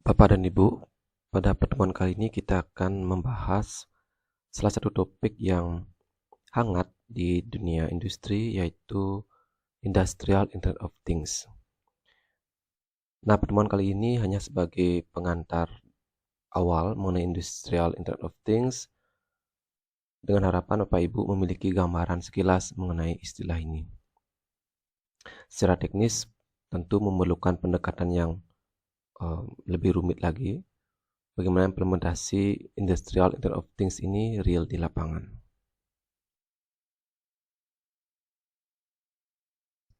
Bapak dan Ibu, pada pertemuan kali ini kita akan membahas salah satu topik yang hangat di dunia industri, yaitu Industrial Internet of Things. Nah, pertemuan kali ini hanya sebagai pengantar awal mengenai Industrial Internet of Things, dengan harapan Bapak Ibu memiliki gambaran sekilas mengenai istilah ini. Secara teknis, tentu memerlukan pendekatan yang lebih rumit lagi, bagaimana implementasi Industrial Internet of Things ini real di lapangan.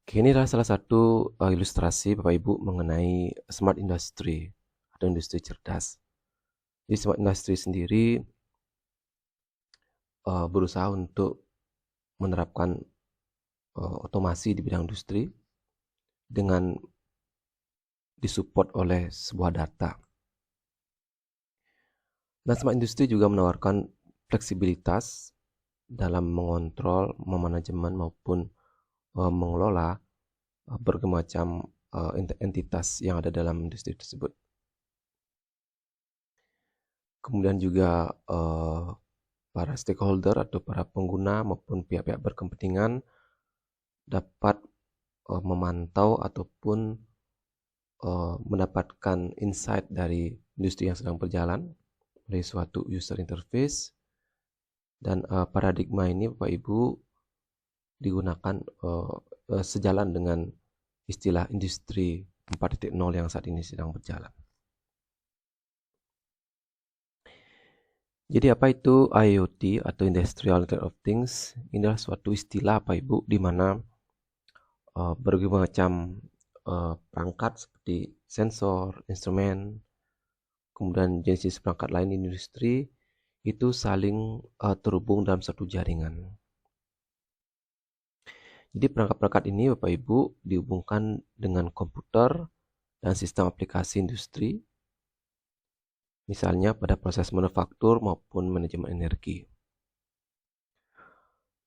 Oke, ini adalah salah satu ilustrasi Bapak Ibu mengenai smart industry atau industri cerdas. Di smart industry sendiri berusaha untuk menerapkan otomasi di bidang industri dengan disupport oleh sebuah data. Nah, smart industry juga menawarkan fleksibilitas dalam mengontrol, memanajemen maupun mengelola berbagai macam entitas yang ada dalam industri tersebut. Kemudian juga para stakeholder atau para pengguna maupun pihak-pihak berkepentingan dapat memantau ataupun mendapatkan insight dari industri yang sedang berjalan dari suatu user interface, dan paradigma ini Bapak Ibu digunakan sejalan dengan istilah industri 4.0 yang saat ini sedang berjalan. Jadi apa itu IoT atau Industrial Internet of Things? Ini adalah suatu istilah Bapak Ibu di mana berbagai macam perangkat seperti sensor, instrumen, kemudian jenis perangkat lain di industri itu saling terhubung dalam satu jaringan. Jadi perangkat-perangkat ini Bapak Ibu dihubungkan dengan komputer dan sistem aplikasi industri, misalnya pada proses manufaktur maupun manajemen energi.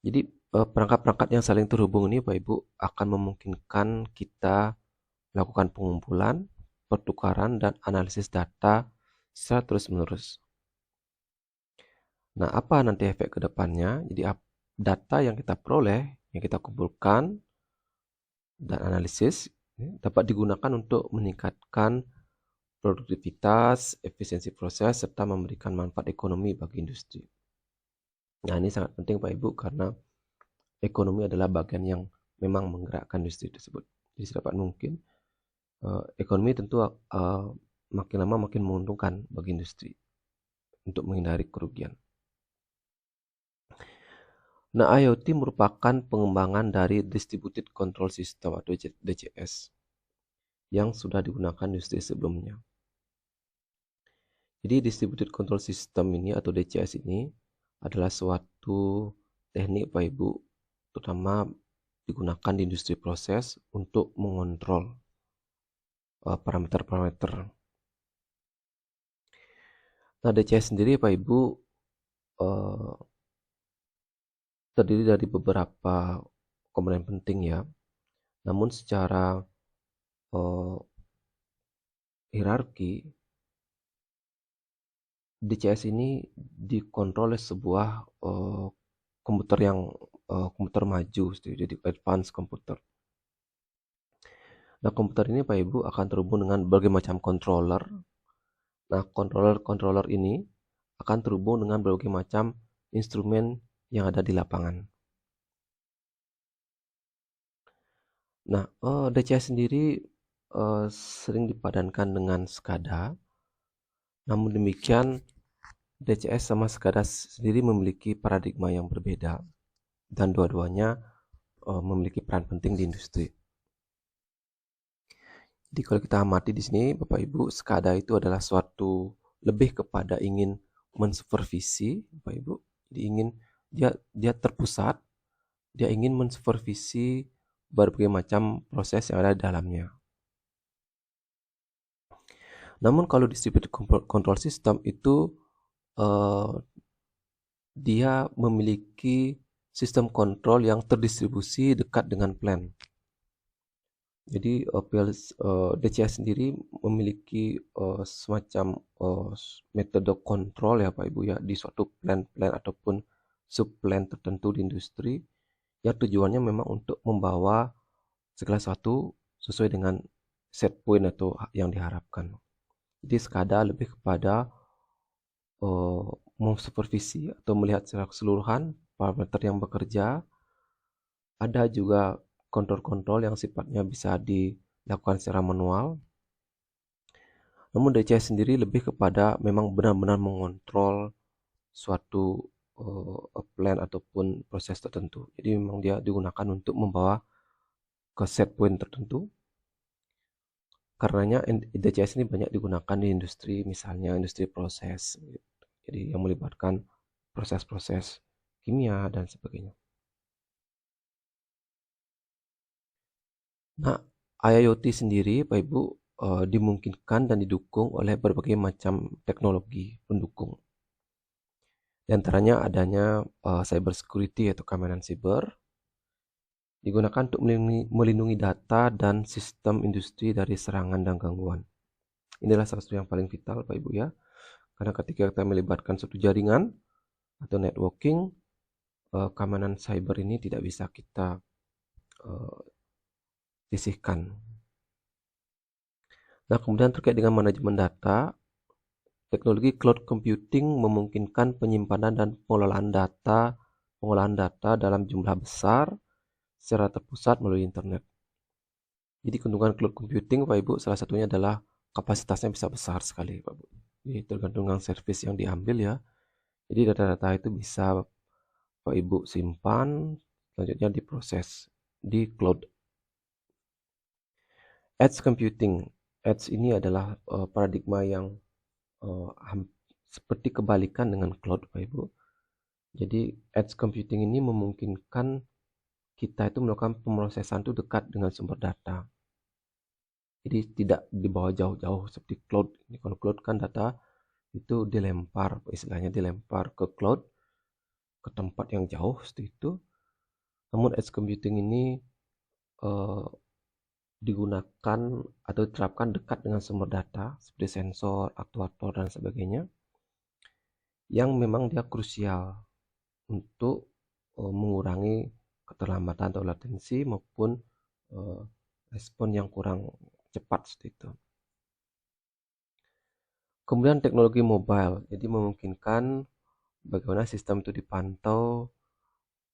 Jadi perangkat-perangkat yang saling terhubung ini Bapak Ibu akan memungkinkan kita melakukan pengumpulan, pertukaran, dan analisis data secara terus-menerus. Nah, apa nanti efek ke depannya? Jadi data yang kita peroleh, yang kita kumpulkan, dan analisis dapat digunakan untuk meningkatkan produktivitas, efisiensi proses, serta memberikan manfaat ekonomi bagi industri. Nah, ini sangat penting Pak Ibu karena ekonomi adalah bagian yang memang menggerakkan industri tersebut. Jadi sedapat mungkin ekonomi tentu makin lama makin menguntungkan bagi industri untuk menghindari kerugian. Nah, IoT merupakan pengembangan dari Distributed Control System atau DCS yang sudah digunakan industri sebelumnya. Jadi Distributed Control System ini atau DCS ini adalah suatu teknik Bapak Ibu, terutama digunakan di industri proses untuk mengontrol parameter-parameter. Nah, DCS sendiri Bapak Ibu terdiri dari beberapa komponen penting ya. Namun secara hierarki, DCS ini dikontrol oleh sebuah komputer yang komputer maju, jadi advanced komputer. Nah, komputer ini Pak Ibu akan terhubung dengan berbagai macam controller. Nah, controller ini akan terhubung dengan berbagai macam instrumen yang ada di lapangan. Nah, DCS sendiri sering dipadankan dengan SCADA. Namun demikian, DCS sama SCADA sendiri memiliki paradigma yang berbeda dan dua-duanya memiliki peran penting di industri. Jadi kalau kita amati di sini Bapak Ibu, SCADA itu adalah suatu lebih kepada ingin mensupervisi Bapak Ibu. Jadi ingin dia terpusat, dia ingin mensupervisi berbagai macam proses yang ada di dalamnya. Namun kalau distributed control system itu dia memiliki sistem kontrol yang terdistribusi dekat dengan plant. Jadi DCS sendiri memiliki semacam metode kontrol ya Pak Ibu ya di suatu plan-plan ataupun sub-plan tertentu di industri yang tujuannya memang untuk membawa segala sesuatu sesuai dengan set point atau yang diharapkan. Jadi SCADA lebih kepada supervisi atau melihat secara keseluruhan parameter yang bekerja. Ada juga kontrol-kontrol yang sifatnya bisa dilakukan secara manual. Namun DCS sendiri lebih kepada memang benar-benar mengontrol suatu plan ataupun proses tertentu. Jadi memang dia digunakan untuk membawa ke set point tertentu. Karenanya DCS ini banyak digunakan di industri, misalnya industri proses. Jadi yang melibatkan proses-proses kimia dan sebagainya. Nah, IoT sendiri, Pak Ibu, dimungkinkan dan didukung oleh berbagai macam teknologi pendukung. Di antaranya adanya cyber security atau keamanan siber, digunakan untuk melindungi data dan sistem industri dari serangan dan gangguan. Inilah salah satu yang paling vital, Pak Ibu ya. Karena ketika kita melibatkan suatu jaringan atau networking, keamanan cyber ini tidak bisa kita sisihkan. Nah, kemudian terkait dengan manajemen data, teknologi cloud computing memungkinkan penyimpanan dan pengolahan data dalam jumlah besar secara terpusat melalui internet. Jadi keuntungan cloud computing, Pak Ibu, salah satunya adalah kapasitasnya bisa besar sekali, Pak Ibu. Jadi tergantung dengan service yang diambil ya. Jadi data-data itu bisa Pak Ibu simpan, selanjutnya diproses di cloud. Edge computing. Edge ini adalah paradigma yang seperti kebalikan dengan cloud, Pak Ibu. Jadi edge computing ini memungkinkan kita itu melakukan pemrosesan itu dekat dengan sumber data. Jadi tidak dibawa jauh-jauh seperti cloud. Kalau cloud kan data itu dilempar, istilahnya dilempar ke cloud, ke tempat yang jauh seperti itu. Namun edge computing ini digunakan atau diterapkan dekat dengan sumber data seperti sensor, aktuator dan sebagainya, yang memang dia krusial untuk mengurangi keterlambatan atau latensi maupun respon yang kurang cepat seperti itu. Kemudian teknologi mobile, jadi memungkinkan bagaimana sistem itu dipantau,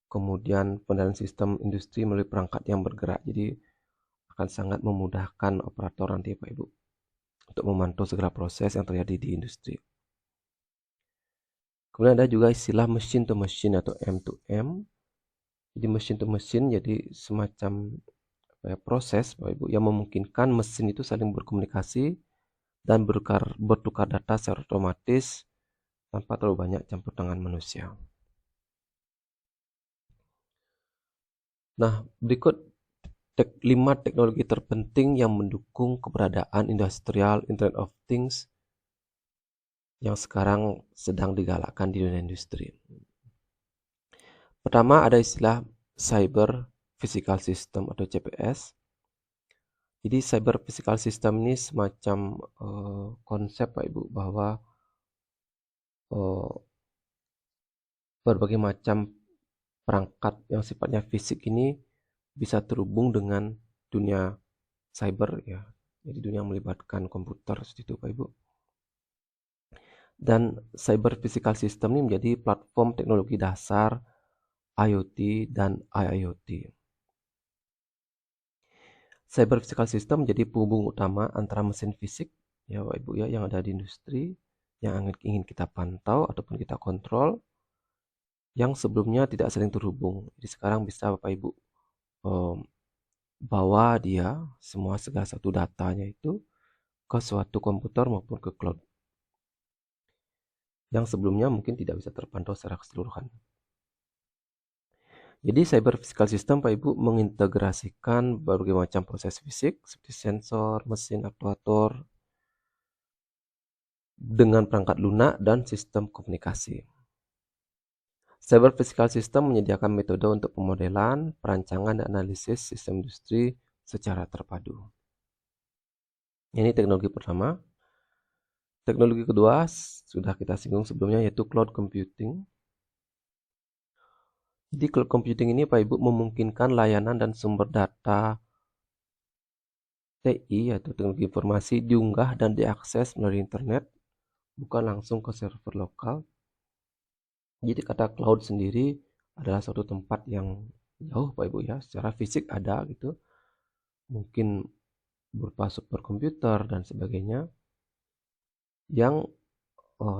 kemudian pengendalian sistem industri melalui perangkat yang bergerak. Jadi akan sangat memudahkan operator nanti Pak Ibu untuk memantau segala proses yang terjadi di industri. Kemudian ada juga istilah machine to machine atau M2M. Jadi machine to machine jadi semacam proses Pak Ibu yang memungkinkan mesin itu saling berkomunikasi dan bertukar data secara otomatis tanpa terlalu banyak campur tangan manusia. Nah, berikut 5 teknologi terpenting yang mendukung keberadaan industrial Internet of Things yang sekarang sedang digalakkan di dunia industri. Pertama ada istilah Cyber Physical System atau CPS. Jadi Cyber Physical System ini semacam konsep Pak Ibu bahwa berbagai macam perangkat yang sifatnya fisik ini bisa terhubung dengan dunia cyber ya. Jadi dunia yang melibatkan komputer seperti itu Pak Ibu. Dan Cyber Physical System ini menjadi platform teknologi dasar IoT dan IIoT. Cyber Physical System menjadi penghubung utama antara mesin fisik ya Pak Ibu ya yang ada di industri yang ingin kita pantau ataupun kita kontrol yang sebelumnya tidak saling terhubung. Jadi sekarang bisa Bapak Ibu bawa dia segala satu datanya itu ke suatu komputer maupun ke cloud yang sebelumnya mungkin tidak bisa terpantau secara keseluruhan. Jadi Cyber Physical System Pak Ibu mengintegrasikan berbagai macam proses fisik seperti sensor, mesin, aktuator dengan perangkat lunak dan sistem komunikasi. Cyber Physical System menyediakan metode untuk pemodelan, perancangan, dan analisis sistem industri secara terpadu. Ini teknologi pertama. Teknologi kedua sudah kita singgung sebelumnya, yaitu cloud computing. Jadi cloud computing ini Pak Ibu memungkinkan layanan dan sumber data TI atau teknologi informasi diunggah dan diakses melalui internet, bukan langsung ke server lokal. Jadi kata cloud sendiri adalah suatu tempat yang jauh Pak Ibu ya, secara fisik ada gitu. Mungkin berupa superkomputer dan sebagainya, yang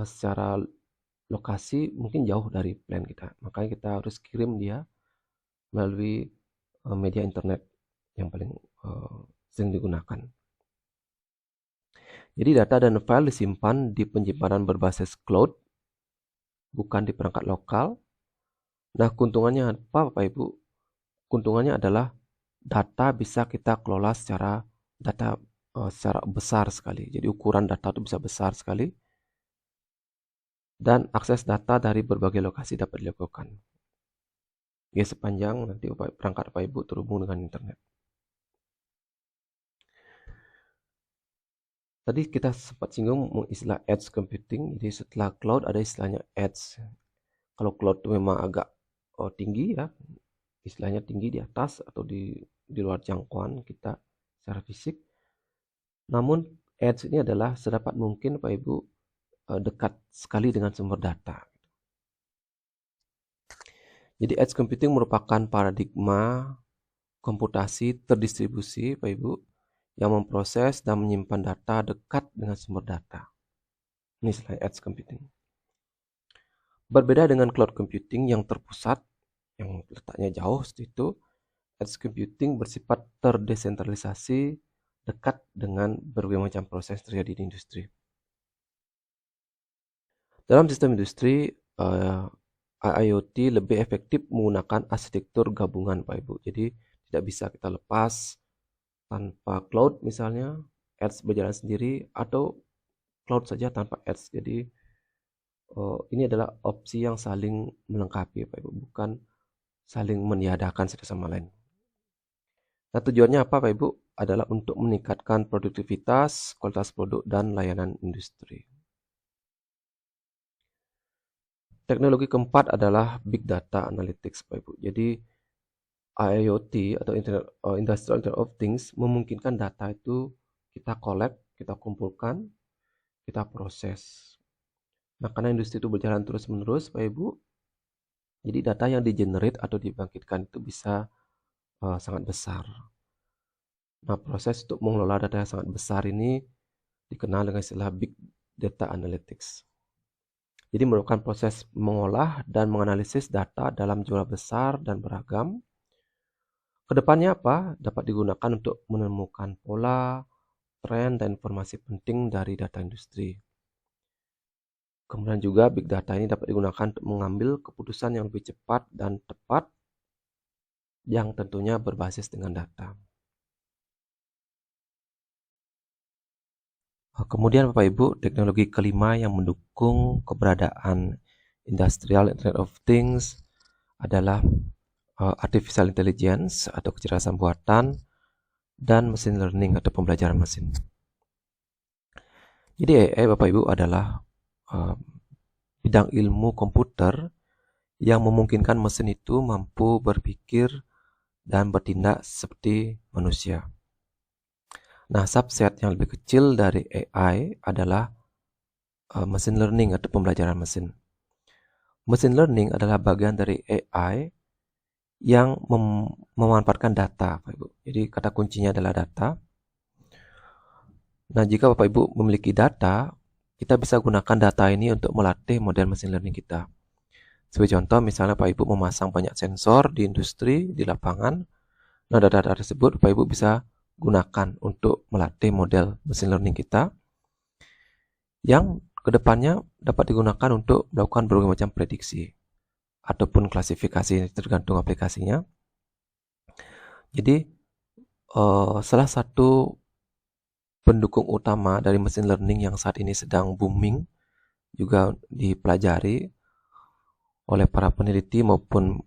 secara lokasi mungkin jauh dari plan kita. Makanya kita harus kirim dia melalui media internet yang paling sering digunakan. Jadi data dan file disimpan di penyimpanan berbasis cloud, bukan di perangkat lokal. Nah, keuntungannya apa Bapak Ibu? Keuntungannya adalah data bisa kita kelola secara besar sekali. Jadi ukuran data itu bisa besar sekali. Dan akses data dari berbagai lokasi dapat dilakukan. Ya, sepanjang nanti perangkat Bapak Ibu terhubung dengan internet. Tadi kita sempat singgung istilah edge computing. Jadi setelah cloud ada istilahnya edge. Kalau cloud itu memang agak tinggi ya, istilahnya tinggi di atas atau di luar jangkauan kita secara fisik. Namun edge ini adalah sedapat mungkin Pak Ibu dekat sekali dengan sumber data. Jadi edge computing merupakan paradigma komputasi terdistribusi Pak Ibu yang memproses dan menyimpan data dekat dengan sumber data. Ini istilah edge computing. Berbeda dengan cloud computing yang terpusat, yang letaknya jauh seperti itu, edge computing bersifat terdesentralisasi, dekat dengan berbagai macam proses terjadi di industri. Dalam sistem industri, IoT lebih efektif menggunakan arsitektur gabungan Pak Ibu. Jadi tidak bisa kita lepas tanpa cloud misalnya, edge berjalan sendiri, atau cloud saja tanpa edge. Jadi ini adalah opsi yang saling melengkapi Pak Ibu, bukan saling meniadakan satu sama lain. Nah, tujuannya apa Pak Ibu? Adalah untuk meningkatkan produktivitas, kualitas produk, dan layanan industri. Teknologi keempat adalah Big Data Analytics Pak Ibu. Jadi IoT atau Industrial Internet of Things memungkinkan data itu kita collect, kita kumpulkan, kita proses. Nah, karena industri itu berjalan terus-menerus Pak Ibu, jadi data yang di-generate atau dibangkitkan itu bisa sangat besar. Nah, proses untuk mengelola data yang sangat besar ini dikenal dengan istilah Big Data Analytics. Jadi merupakan proses mengolah dan menganalisis data dalam jumlah besar dan beragam. Kedepannya apa? Dapat digunakan untuk menemukan pola, tren, dan informasi penting dari data industri. Kemudian juga Big Data ini dapat digunakan untuk mengambil keputusan yang lebih cepat dan tepat, yang tentunya berbasis dengan data. Kemudian Bapak Ibu, teknologi kelima yang mendukung keberadaan Industrial Internet of Things adalah Artificial Intelligence atau kecerdasan buatan dan Machine Learning atau pembelajaran mesin. Jadi AI Bapak Ibu adalah bidang ilmu komputer yang memungkinkan mesin itu mampu berpikir dan bertindak seperti manusia. Nah, subset yang lebih kecil dari AI adalah machine learning atau pembelajaran mesin. Machine learning adalah bagian dari AI yang memanfaatkan data, Bapak Ibu. Jadi kata kuncinya adalah data. Nah, jika Bapak Ibu memiliki data, kita bisa gunakan data ini untuk melatih model machine learning kita. Sebagai contoh, misalnya Bapak Ibu memasang banyak sensor di industri, di lapangan. Nah, data-data tersebut Bapak Ibu bisa gunakan untuk melatih model machine learning kita yang kedepannya dapat digunakan untuk melakukan berbagai macam prediksi ataupun klasifikasi tergantung aplikasinya. Jadi salah satu pendukung utama dari machine learning yang saat ini sedang booming juga dipelajari oleh para peneliti maupun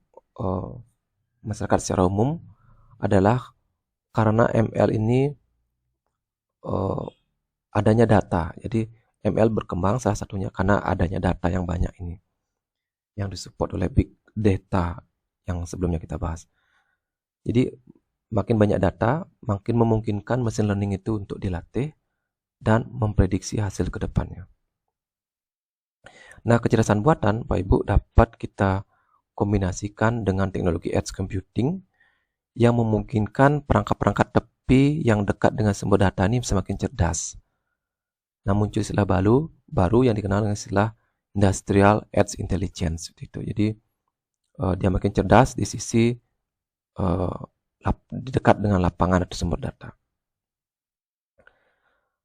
masyarakat secara umum adalah karena ML ini adanya data. Jadi ML berkembang salah satunya karena adanya data yang banyak ini, yang disupport oleh big data yang sebelumnya kita bahas. Jadi makin banyak data, makin memungkinkan mesin learning itu untuk dilatih dan memprediksi hasil ke depannya. Nah, kecerdasan buatan, Pak Ibu, dapat kita kombinasikan dengan teknologi edge computing yang memungkinkan perangkat-perangkat tepi yang dekat dengan sumber data ini semakin cerdas. Nah, muncul istilah baru yang dikenal dengan istilah Industrial Edge Intelligence. Gitu. Jadi, dia makin cerdas di sisi dekat dengan lapangan atau sumber data.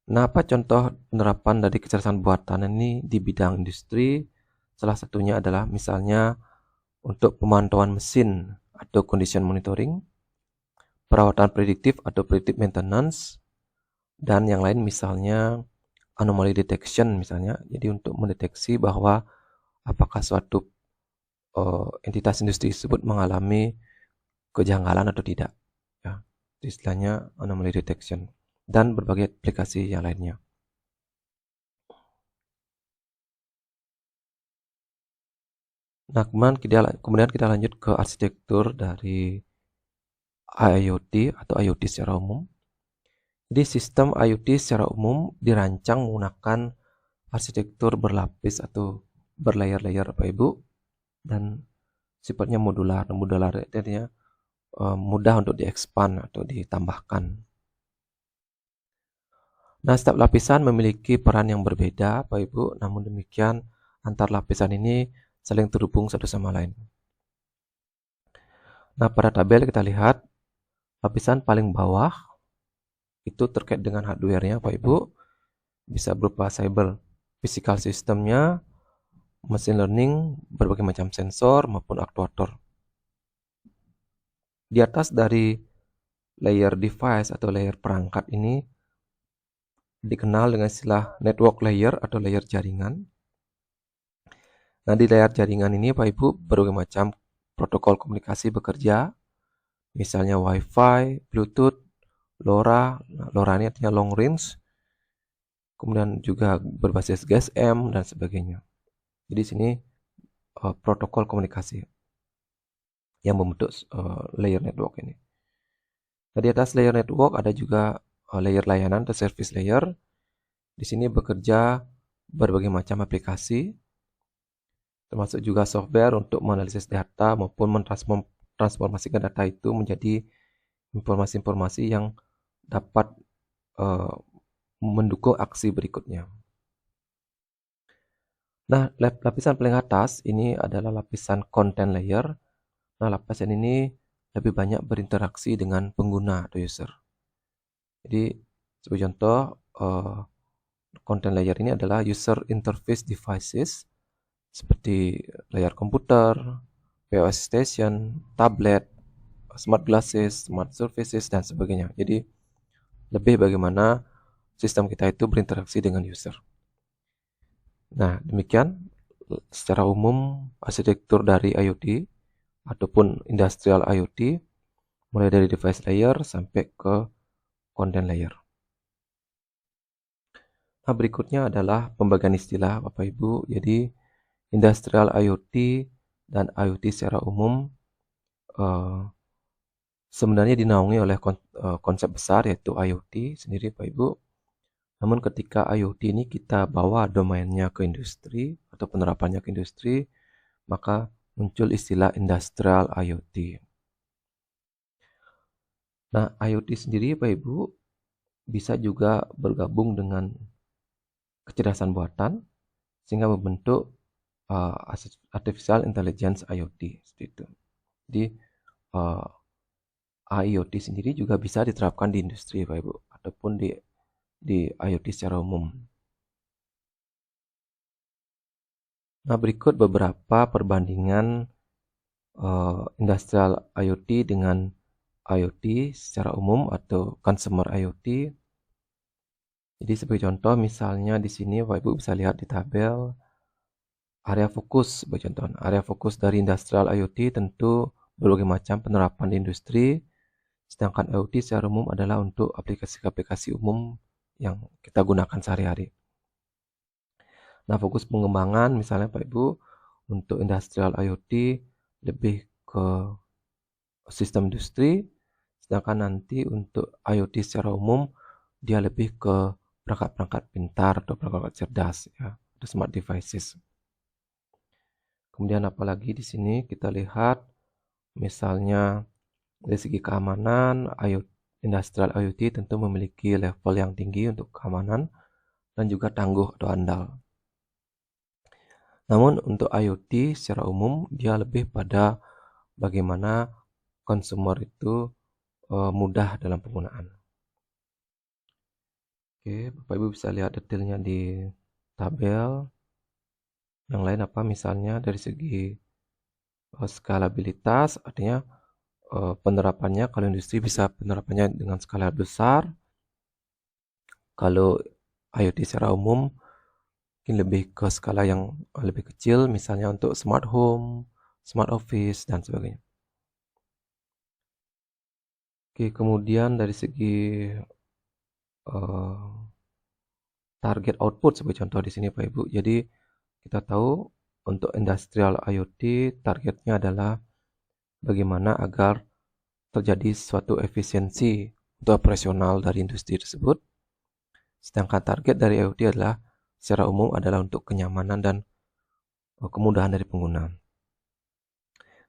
Nah, apa contoh penerapan dari kecerdasan buatan ini di bidang industri? Salah satunya adalah misalnya untuk pemantauan mesin atau condition monitoring, perawatan prediktif atau predictive maintenance, dan yang lain misalnya anomaly detection misalnya. Jadi untuk mendeteksi bahwa apakah suatu entitas industri tersebut mengalami kejanggalan atau tidak. Ya, istilahnya anomaly detection. Dan berbagai aplikasi yang lainnya. Nah, kemudian kita lanjut ke arsitektur dari IoT atau IoT secara umum. Jadi sistem IoT secara umum dirancang menggunakan arsitektur berlapis atau berlayer-layer Bapak Ibu, dan sifatnya modular. Modular artinya mudah untuk diekspand atau ditambahkan. Nah, setiap lapisan memiliki peran yang berbeda, Bapak Ibu. Namun demikian, antar lapisan ini saling terhubung satu sama lain. Nah, pada tabel kita lihat lapisan paling bawah itu terkait dengan hardware-nya, Bapak Ibu. Bisa berupa cyber physical system-nya, machine learning, berbagai macam sensor maupun aktuator. Di atas dari layer device atau layer perangkat ini dikenal dengan istilah network layer atau layer jaringan. Nah, di layer jaringan ini Pak Ibu berbagai macam protokol komunikasi bekerja, misalnya Wi-Fi, Bluetooth, LoRa. Nah, LoRa ini artinya long range, kemudian juga berbasis GSM dan sebagainya. Jadi sini protokol komunikasi yang membentuk layer network ini. Nah, di atas layer network ada juga layer layanan atau service layer. Di sini bekerja berbagai macam aplikasi, termasuk juga software untuk menganalisis data maupun mentransformasikan data itu menjadi informasi-informasi yang dapat mendukung aksi berikutnya. Nah, lapisan paling atas ini adalah lapisan content layer. Nah, lapisan ini lebih banyak berinteraksi dengan pengguna atau user. Jadi, sebagai contoh, content layer ini adalah user interface devices seperti layar komputer, POS station, tablet, smart glasses, smart surfaces, dan sebagainya. Jadi, lebih bagaimana sistem kita itu berinteraksi dengan user. Nah, demikian secara umum arsitektur dari IoT ataupun industrial IoT, mulai dari device layer sampai ke content layer. Nah, berikutnya adalah pembagian istilah Bapak Ibu. Jadi, industrial IoT dan IoT secara umum sebenarnya dinaungi oleh konsep besar yaitu IoT sendiri Bapak Ibu. Namun ketika IoT ini kita bawa domainnya ke industri atau penerapannya ke industri, maka muncul istilah industrial IoT. Nah, IoT sendiri Bapak Ibu bisa juga bergabung dengan kecerdasan buatan sehingga membentuk artificial intelligence IoT seperti itu. Jadi IoT sendiri juga bisa diterapkan di industri Bapak Ibu ataupun di IoT secara umum. Nah, berikut beberapa perbandingan industrial IoT dengan IoT secara umum atau consumer IoT. Jadi sebagai contoh misalnya di sini Bapak Ibu bisa lihat di tabel area fokus sebagai contoh. Area fokus dari industrial IoT tentu berbagai macam penerapan di industri Sedangkan IoT secara umum adalah untuk aplikasi-aplikasi umum yang kita gunakan sehari-hari. Nah, fokus pengembangan misalnya Pak Ibu untuk industrial IoT lebih ke sistem industri, sedangkan nanti untuk IoT secara umum dia lebih ke perangkat-perangkat pintar atau perangkat cerdas ya, atau smart devices. Kemudian apalagi di sini kita lihat misalnya dari segi keamanan, industrial IoT tentu memiliki level yang tinggi untuk keamanan dan juga tangguh atau andal. Namun untuk IoT secara umum dia lebih pada bagaimana konsumer itu mudah dalam penggunaan. Oke, Bapak Ibu bisa lihat detailnya di tabel. Yang lain apa misalnya dari segi skalabilitas, artinya penerapannya kalau industri bisa penerapannya dengan skala besar. Kalau IoT secara umum mungkin lebih ke skala yang lebih kecil, misalnya untuk smart home, smart office, dan sebagainya. Oke, kemudian dari segi target output sebagai contoh di sini Pak Ibu. Jadi kita tahu untuk industrial IoT targetnya adalah bagaimana agar terjadi suatu efisiensi untuk operasional dari industri tersebut. Sedangkan target dari IoT adalah secara umum adalah untuk kenyamanan dan kemudahan dari pengguna.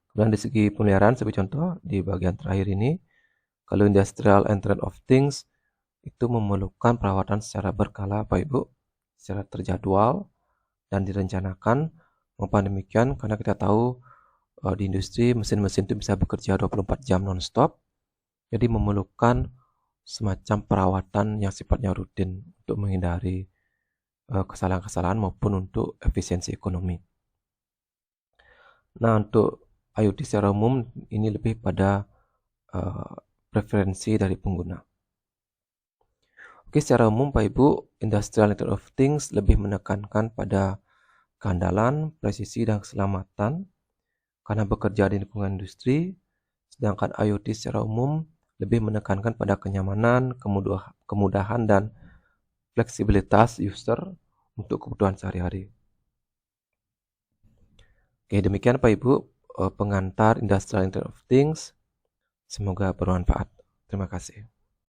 Kemudian dari segi pemeliharaan sebagai contoh di bagian terakhir ini, kalau industrial Internet of Things itu memerlukan perawatan secara berkala Pak Ibu, secara terjadwal dan direncanakan. Mengapa demikian? Karena kita tahu di industri mesin-mesin itu bisa bekerja 24 jam non-stop, jadi memerlukan semacam perawatan yang sifatnya rutin untuk menghindari kesalahan-kesalahan maupun untuk efisiensi ekonomi. Nah, untuk IoT secara umum ini lebih pada preferensi dari pengguna. Oke, secara umum Pak Ibu, Industrial Internet of Things lebih menekankan pada keandalan, presisi, dan keselamatan karena bekerja di lingkungan industri, sedangkan IoT secara umum lebih menekankan pada kenyamanan, kemudahan, dan fleksibilitas user untuk kebutuhan sehari-hari. Oke, demikian Pak Ibu pengantar Industrial Internet of Things. Semoga bermanfaat. Terima kasih.